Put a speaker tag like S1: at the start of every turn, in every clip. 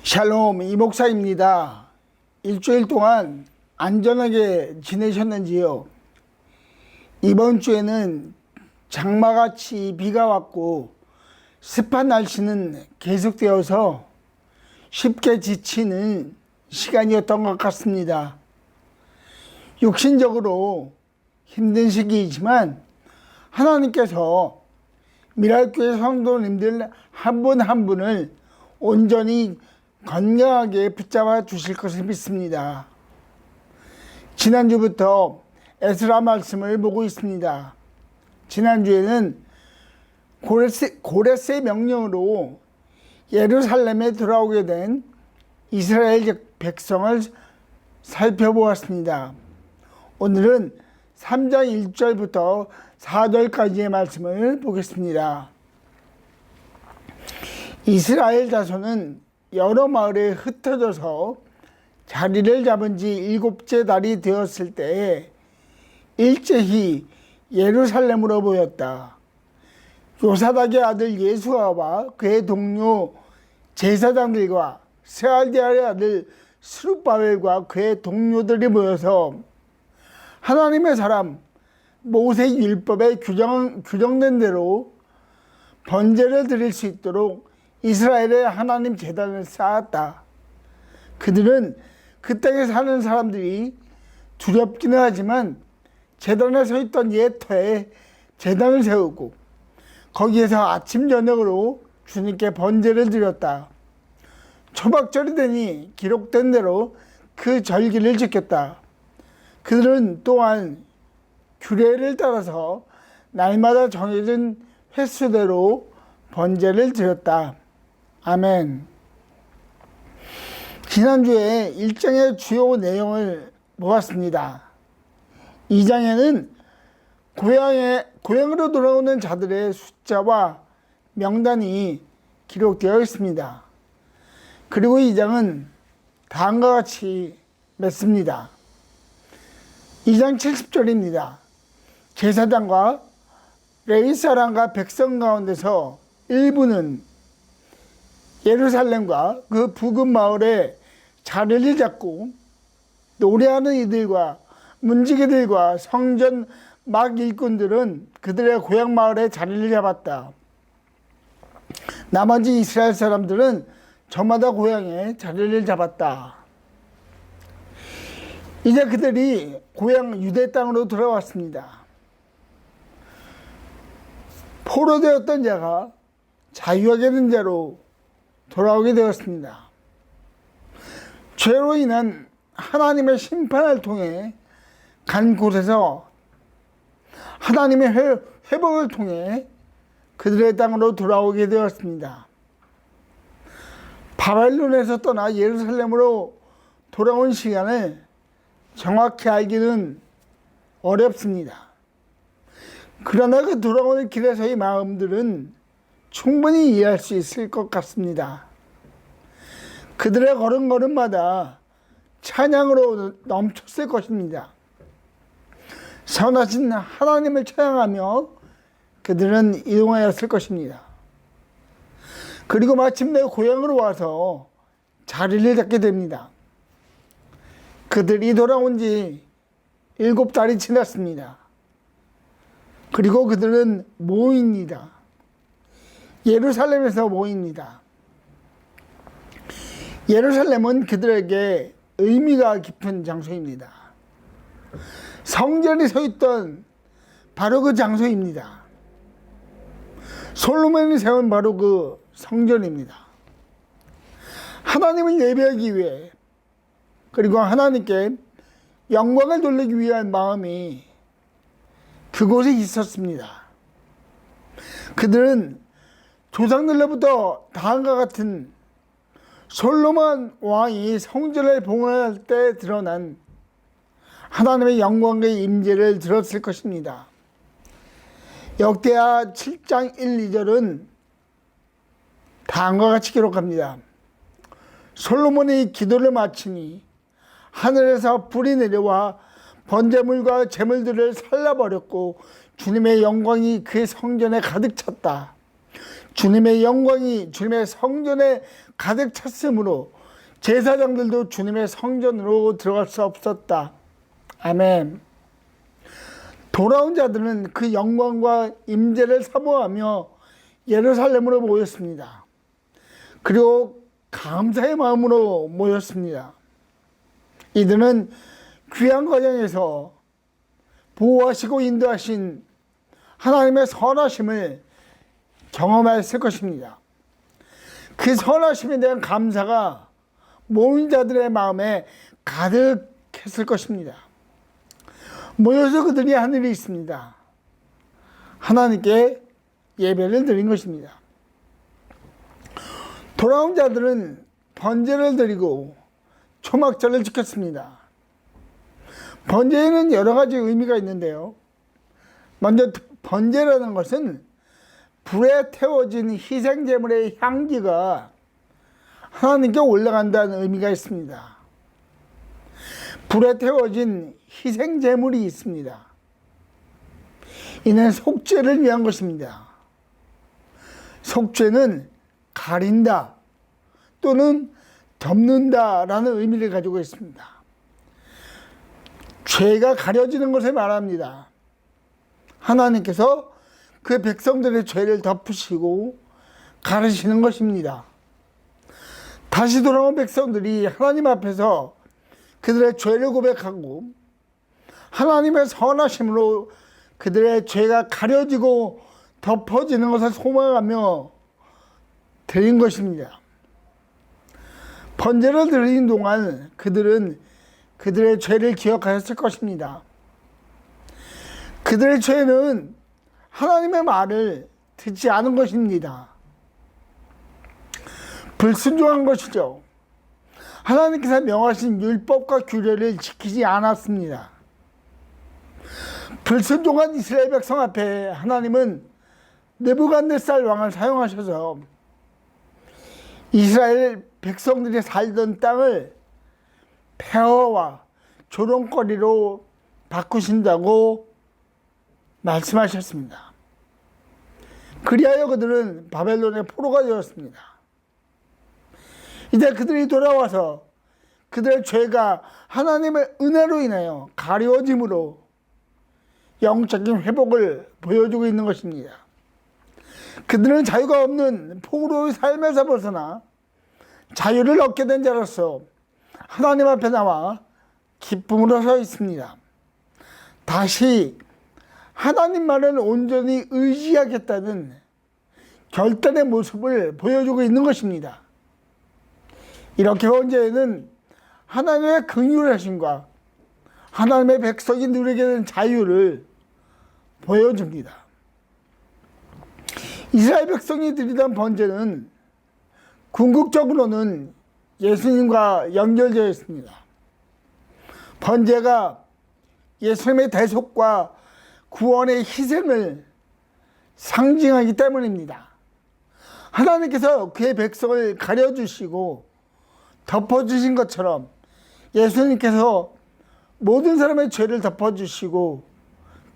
S1: 샬롬, 이 목사입니다. 일주일 동안 안전하게 지내셨는지요? 이번 주에는 장마같이 비가 왔고 습한 날씨는 계속되어서 쉽게 지치는 시간이었던 것 같습니다. 육신적으로 힘든 시기이지만 하나님께서 미랄교회 성도님들 한 분 한 분을 온전히 건강하게 붙잡아 주실 것을 믿습니다. 지난주부터 에스라 말씀을 보고 있습니다. 지난주에는 고레스의 명령으로 예루살렘에 돌아오게 된 이스라엘 백성을 살펴보았습니다. 오늘은 3장 1절부터 4절까지의 말씀을 보겠습니다. 이스라엘 자손은 여러 마을에 흩어져서 자리를 잡은 지 7째 달이 되었을 때에 일제히 예루살렘으로 모였다. 요사닥의 아들 예수아와 그의 동료 제사장들과 세알디엘의 아들 스룹바벨과 그의 동료들이 모여서 하나님의 사람 모세 율법에 규정된 대로 번제를 드릴 수 있도록 이스라엘의 하나님 제단을 쌓았다. 그들은 그 땅에 사는 사람들이 두렵기는 하지만 제단에 서 있던 옛 터에 제단을 세우고 거기에서 아침 저녁으로 주님께 번제를 드렸다. 초막절이 되니 기록된 대로 그 절기를 지켰다. 그들은 또한 규례를 따라서 날마다 정해진 횟수대로 번제를 드렸다. 아멘. 지난주에 1장의 주요 내용을 보았습니다. 2장에는 고향으로 돌아오는 자들의 숫자와 명단이 기록되어 있습니다. 그리고 2장은 다음과 같이 맺습니다. 2장 70절입니다. 제사장과 레위 사람과 백성 가운데서 일부는 예루살렘과 그 부근 마을에 자리를 잡고 노래하는 이들과 문지기들과 성전 막 일꾼들은 그들의 고향 마을에 자리를 잡았다. 나머지 이스라엘 사람들은 저마다 고향에 자리를 잡았다. 이제 그들이 고향 유대 땅으로 돌아왔습니다. 포로되었던 자가 자유하게 된 자로 돌아오게 되었습니다. 죄로 인한 하나님의 심판을 통해 간 곳에서 하나님의 회복을 통해 그들의 땅으로 돌아오게 되었습니다. 바벨론에서 떠나 예루살렘으로 돌아온 시간을 정확히 알기는 어렵습니다. 그러나 그 돌아오는 길에서의 마음들은 충분히 이해할 수 있을 것 같습니다. 그들의 걸음걸음마다 찬양으로 넘쳤을 것입니다. 선하신 하나님을 찬양하며 그들은 이동하였을 것입니다. 그리고 마침내 고향으로 와서 자리를 잡게 됩니다. 그들이 돌아온 지 7달이 지났습니다. 그리고 그들은 모입니다. 예루살렘에서 모입니다. 예루살렘은 그들에게 의미가 깊은 장소입니다. 성전이 서 있던 바로 그 장소입니다. 솔로몬이 세운 바로 그 성전입니다. 하나님을 예배하기 위해 그리고 하나님께 영광을 돌리기 위한 마음이 그곳에 있었습니다. 그들은 조상들로부터 다음과 같은 솔로몬 왕이 성전을 봉헌할 때 드러난 하나님의 영광의 임재를 들었을 것입니다. 역대하 7장 1, 2절은 다음과 같이 기록합니다. 솔로몬이 기도를 마치니 하늘에서 불이 내려와 번제물과 제물들을 살라버렸고 주님의 영광이 그 성전에 가득 찼다. 주님의 영광이 주님의 성전에 가득 찼으므로 제사장들도 주님의 성전으로 들어갈 수 없었다. 아멘. 돌아온 자들은 그 영광과 임재를 사모하며 예루살렘으로 모였습니다. 그리고 감사의 마음으로 모였습니다. 이들은 귀한 과정에서 보호하시고 인도하신 하나님의 선하심을 경험했을 것입니다. 그 선하심에 대한 감사가 모인 자들의 마음에 가득했을 것입니다. 모여서 그들이 하는 일이 있습니다. 하나님께 예배를 드린 것입니다. 돌아온 자들은 번제를 드리고 초막절을 지켰습니다. 번제에는 여러 가지 의미가 있는데요. 먼저 번제라는 것은 불에 태워진 희생제물의 향기가 하나님께 올라간다는 의미가 있습니다. 불에 태워진 희생제물이 있습니다. 이는 속죄를 위한 것입니다. 속죄는 가린다 또는 덮는다라는 의미를 가지고 있습니다. 죄가 가려지는 것을 말합니다. 하나님께서 그 백성들의 죄를 덮으시고 가르시는 것입니다. 다시 돌아온 백성들이 하나님 앞에서 그들의 죄를 고백하고 하나님의 선하심으로 그들의 죄가 가려지고 덮어지는 것을 소망하며 드린 것입니다. 번제를 드리는 동안 그들은 그들의 죄를 기억하였을 것입니다. 그들의 죄는 하나님의 말을 듣지 않은 것입니다. 불순종한 것이죠. 하나님께서 명하신 율법과 규례를 지키지 않았습니다. 불순종한 이스라엘 백성 앞에 하나님은 느부갓네살 왕을 사용하셔서 이스라엘 백성들이 살던 땅을 폐허와 조롱거리로 바꾸신다고 말씀하셨습니다. 그리하여 그들은 바벨론의 포로가 되었습니다. 이제 그들이 돌아와서 그들의 죄가 하나님의 은혜로 인하여 가려짐으로 영적인 회복을 보여주고 있는 것입니다. 그들은 자유가 없는 포로의 삶에서 벗어나 자유를 얻게 된 자로서 하나님 앞에 나와 기쁨으로 서 있습니다. 다시 하나님만을 온전히 의지하겠다는 결단의 모습을 보여주고 있는 것입니다. 이렇게 번제에는 하나님의 긍휼하심과 하나님의 백성이 누리게 된 자유를 보여줍니다. 이스라엘 백성이 드리던 번제는 궁극적으로는 예수님과 연결되어 있습니다. 번제가 예수님의 대속과 구원의 희생을 상징하기 때문입니다. 하나님께서 그의 백성을 가려주시고 덮어주신 것처럼 예수님께서 모든 사람의 죄를 덮어주시고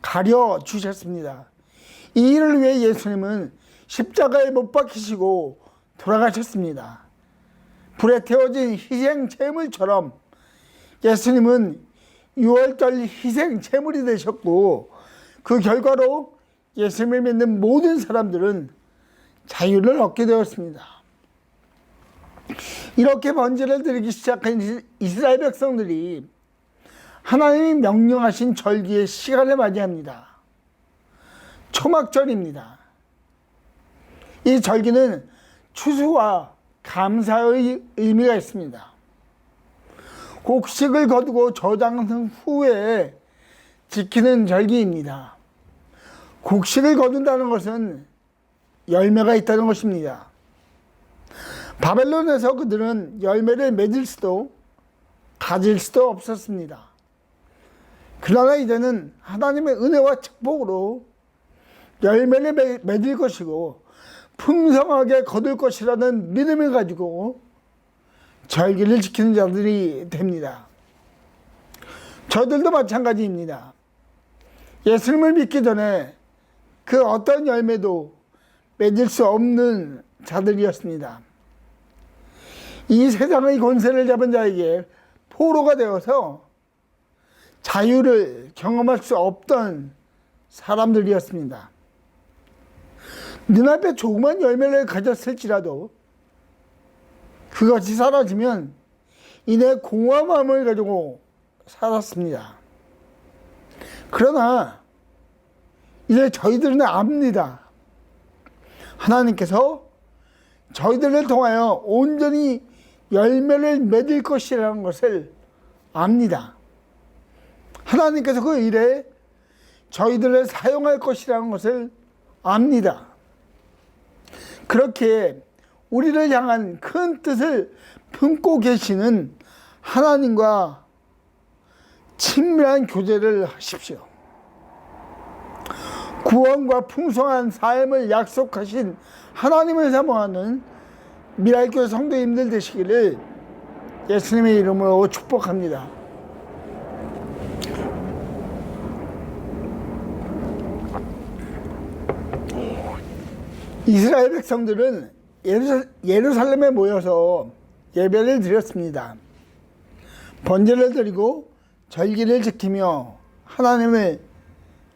S1: 가려주셨습니다. 이 일을 위해 예수님은 십자가에 못 박히시고 돌아가셨습니다. 불에 태워진 희생 제물처럼 예수님은 6월절 희생 제물이 되셨고 그 결과로 예수님을 믿는 모든 사람들은 자유를 얻게 되었습니다. 이렇게 번제를 드리기 시작한 이스라엘 백성들이 하나님이 명령하신 절기의 시간을 맞이합니다. 초막절입니다. 이 절기는 추수와 감사의 의미가 있습니다. 곡식을 거두고 저장한 후에 지키는 절기입니다. 곡식을 거둔다는 것은 열매가 있다는 것입니다. 바벨론에서 그들은 열매를 맺을 수도 가질 수도 없었습니다. 그러나 이제는 하나님의 은혜와 축복으로 열매를 맺을 것이고 풍성하게 거둘 것이라는 믿음을 가지고 절기를 지키는 자들이 됩니다. 저들도 마찬가지입니다. 예수님을 믿기 전에 그 어떤 열매도 맺을 수 없는 자들이었습니다. 이 세상의 권세를 잡은 자에게 포로가 되어서 자유를 경험할 수 없던 사람들이었습니다. 눈앞에 조그만 열매를 가졌을지라도 그것이 사라지면 이내 공허한 마음을 가지고 살았습니다. 그러나 이제 저희들은 압니다. 하나님께서 저희들을 통하여 온전히 열매를 맺을 것이라는 것을 압니다. 하나님께서 그 일에 저희들을 사용할 것이라는 것을 압니다. 그렇게 우리를 향한 큰 뜻을 품고 계시는 하나님과 친밀한 교제를 하십시오. 구원과 풍성한 삶을 약속하신 하나님을 사모하는 미랄교회 성도님들 되시기를 예수님의 이름으로 축복합니다. 이스라엘 백성들은 예루살렘에 모여서 예배를 드렸습니다. 번제를 드리고 절기를 지키며 하나님을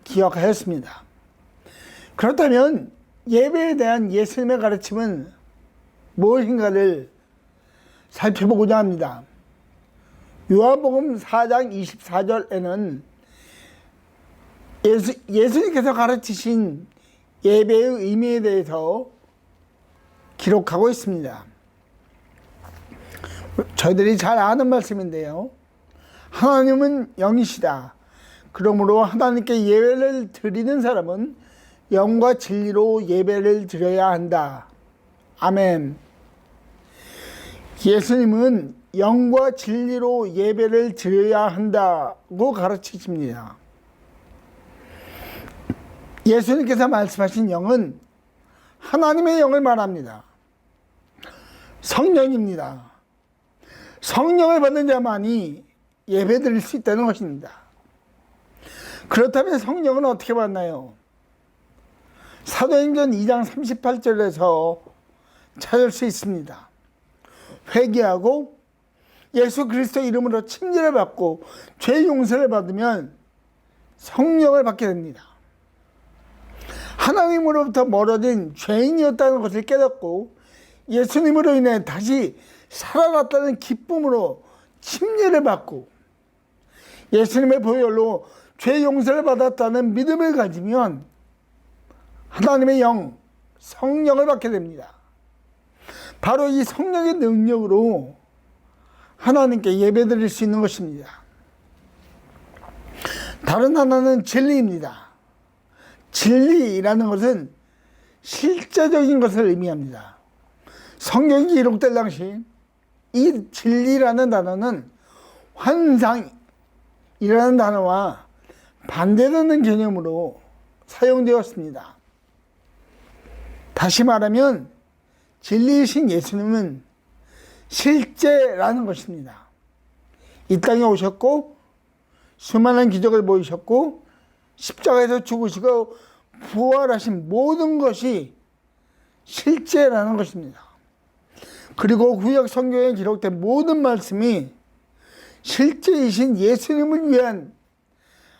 S1: 기억하였습니다. 그렇다면 예배에 대한 예수님의 가르침은 무엇인가를 살펴보고자 합니다. 요한복음 4장 24절에는 예수님께서 가르치신 예배의 의미에 대해서 기록하고 있습니다. 저희들이 잘 아는 말씀인데요. 하나님은 영이시다. 그러므로 하나님께 예배를 드리는 사람은 영과 진리로 예배를 드려야 한다. 아멘. 예수님은 영과 진리로 예배를 드려야 한다고 가르치십니다. 예수님께서 말씀하신 영은 하나님의 영을 말합니다. 성령입니다. 성령을 받는 자만이 예배 드릴 수 있다는 것입니다. 그렇다면 성령은 어떻게 받나요? 사도행전 2장 38절에서 찾을 수 있습니다. 회개하고 예수 그리스도 이름으로 침례를 받고 죄 용서를 받으면 성령을 받게 됩니다. 하나님으로부터 멀어진 죄인이었다는 것을 깨닫고 예수님으로 인해 다시 살아났다는 기쁨으로 침례를 받고 예수님의 보혈로 죄 용서를 받았다는 믿음을 가지면 하나님의 영, 성령을 받게 됩니다. 바로 이 성령의 능력으로 하나님께 예배드릴 수 있는 것입니다. 다른 하나는 진리입니다. 진리라는 것은 실제적인 것을 의미합니다. 성경이 기록될 당시 이 진리라는 단어는 환상이라는 단어와 반대되는 개념으로 사용되었습니다. 다시 말하면 진리이신 예수님은 실제라는 것입니다. 이 땅에 오셨고 수많은 기적을 보이셨고 십자가에서 죽으시고 부활하신 모든 것이 실제라는 것입니다. 그리고 구약 성경에 기록된 모든 말씀이 실제이신 예수님을 위한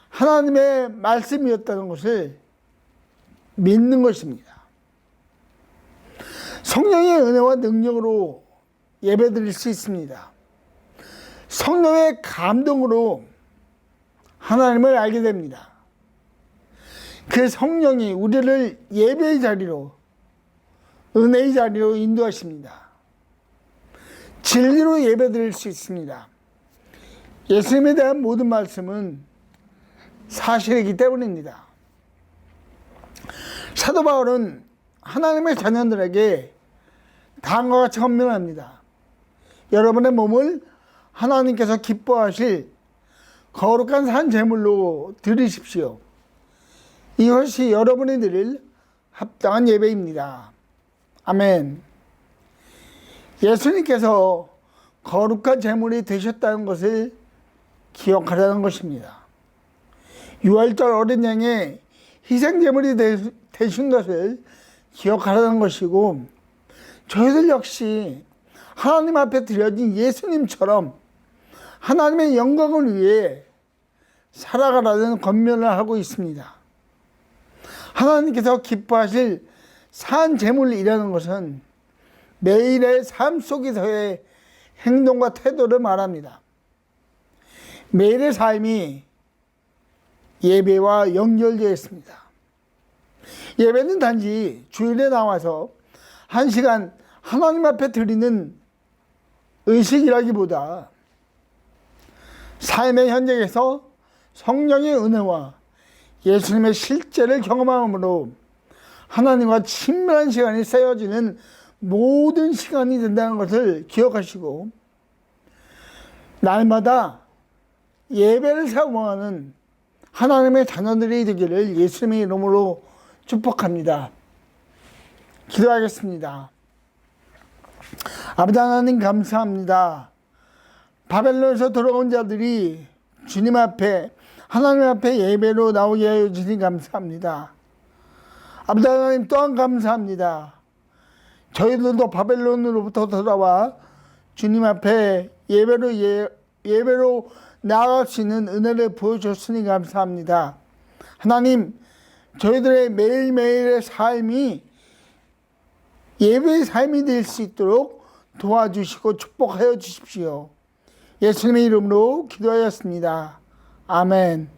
S1: 하나님의 말씀이었다는 것을 믿는 것입니다. 성령의 은혜와 능력으로 예배드릴 수 있습니다. 성령의 감동으로 하나님을 알게 됩니다. 그 성령이 우리를 예배의 자리로, 은혜의 자리로 인도하십니다. 진리로 예배드릴 수 있습니다. 예수님에 대한 모든 말씀은 사실이기 때문입니다. 사도 바울은 하나님의 자녀들에게 다음과 같이 권면합니다. 여러분의 몸을 하나님께서 기뻐하실 거룩한 산 제물로 드리십시오. 이것이 여러분이 드릴 합당한 예배입니다. 아멘. 예수님께서 거룩한 제물이 되셨다는 것을 기억하라는 것입니다. 유월절 어린 양의 희생 제물이 되신 것을 기억하라는 것이고, 저희들 역시 하나님 앞에 드려진 예수님처럼 하나님의 영광을 위해 살아가라는 권면을 하고 있습니다. 하나님께서 기뻐하실 산 제물이라는 것은 매일의 삶 속에서의 행동과 태도를 말합니다. 매일의 삶이 예배와 연결되어 있습니다. 예배는 단지 주일에 나와서 1시간 하나님 앞에 드리는 의식이라기보다 삶의 현장에서 성령의 은혜와 예수님의 실제를 경험함으로 하나님과 친밀한 시간이 쌓여지는 모든 시간이 된다는 것을 기억하시고 날마다 예배를 사모하는 하나님의 자녀들이 되기를 예수님의 이름으로 축복합니다. 기도하겠습니다. 아버지 하나님 감사합니다. 바벨론에서 돌아온 자들이 주님 앞에 하나님 앞에 예배로 나오게 하여 주시니 감사합니다. 아버지 하나님 또한 감사합니다. 저희들도 바벨론으로부터 돌아와 주님 앞에 예배로 나아갈 수 있는 은혜를 부어주셨으니 감사합니다. 하나님, 저희들의 매일매일의 삶이 예배의 삶이 될 수 있도록 도와주시고 축복하여 주십시오. 예수님의 이름으로 기도하였습니다. 아멘.